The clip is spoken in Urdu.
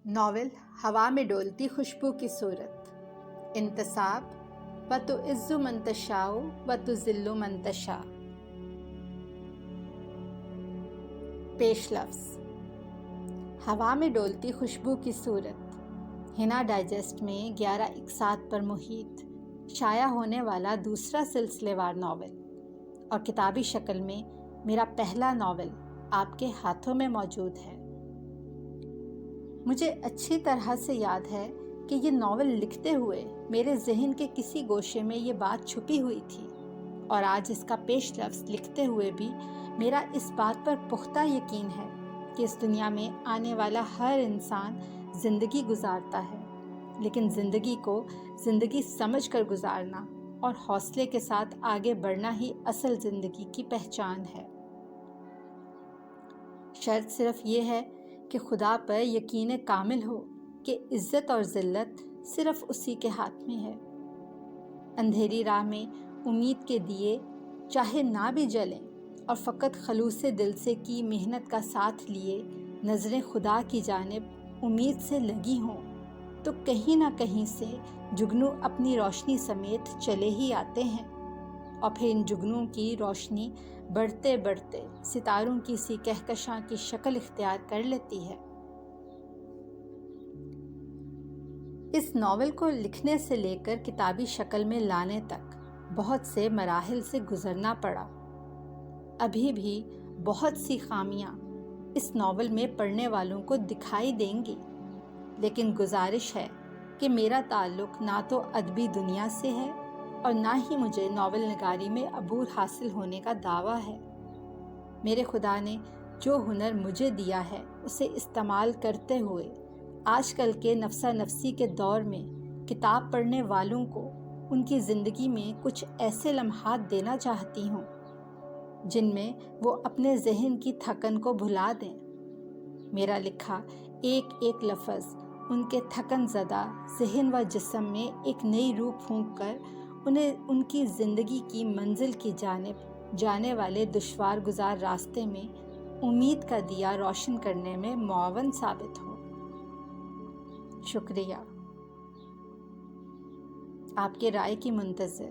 ناول ہوا میں ڈولتی خوشبو کی صورت، انتصاب و تو عز من تشاء و تو ذل من تشاء۔ پیش لفظ: ہوا میں ڈولتی خوشبو کی صورت ہنا ڈائجسٹ میں 11 اقساط پر محیط شائع ہونے والا دوسرا سلسلے وار ناول اور کتابی شکل میں میرا پہلا ناول آپ کے ہاتھوں میں موجود ہے۔ مجھے اچھی طرح سے یاد ہے کہ یہ ناول لکھتے ہوئے میرے ذہن کے کسی گوشے میں یہ بات چھپی ہوئی تھی، اور آج اس کا پیش لفظ لکھتے ہوئے بھی میرا اس بات پر پختہ یقین ہے کہ اس دنیا میں آنے والا ہر انسان زندگی گزارتا ہے، لیکن زندگی کو زندگی سمجھ کر گزارنا اور حوصلے کے ساتھ آگے بڑھنا ہی اصل زندگی کی پہچان ہے۔ شرط صرف یہ ہے کہ خدا پر یقین کامل ہو کہ عزت اور ذلت صرف اسی کے ہاتھ میں ہے۔ اندھیری راہ میں امید کے دیے چاہے نہ بھی جلیں اور فقط خلوص دل سے کی محنت کا ساتھ لیے نظریں خدا کی جانب امید سے لگی ہوں تو کہیں نہ کہیں سے جگنو اپنی روشنی سمیت چلے ہی آتے ہیں، اور پھر ان جگنوں کی روشنی بڑھتے بڑھتے ستاروں کی سی کہکشاں کی شکل اختیار کر لیتی ہے۔ اس ناول کو لکھنے سے لے کر کتابی شکل میں لانے تک بہت سے مراحل سے گزرنا پڑا۔ ابھی بھی بہت سی خامیاں اس ناول میں پڑھنے والوں کو دکھائی دیں گی، لیکن گزارش ہے کہ میرا تعلق نہ تو ادبی دنیا سے ہے اور نہ ہی مجھے ناول نگاری میں عبور حاصل ہونے کا دعویٰ ہے۔ میرے خدا نے جو ہنر مجھے دیا ہے اسے استعمال کرتے ہوئے آج کل کے نفسا نفسی کے دور میں کتاب پڑھنے والوں کو ان کی زندگی میں کچھ ایسے لمحات دینا چاہتی ہوں جن میں وہ اپنے ذہن کی تھکن کو بھلا دیں۔ میرا لکھا ایک ایک لفظ ان کے تھکن زدہ ذہن و جسم میں ایک نئی روح پھونک کر انہیں ان کی زندگی کی منزل کی جانب جانے والے دشوار گزار راستے میں امید کا دیا روشن کرنے میں معاون ثابت ہو۔ شکریہ۔ آپ کے رائے کی منتظر۔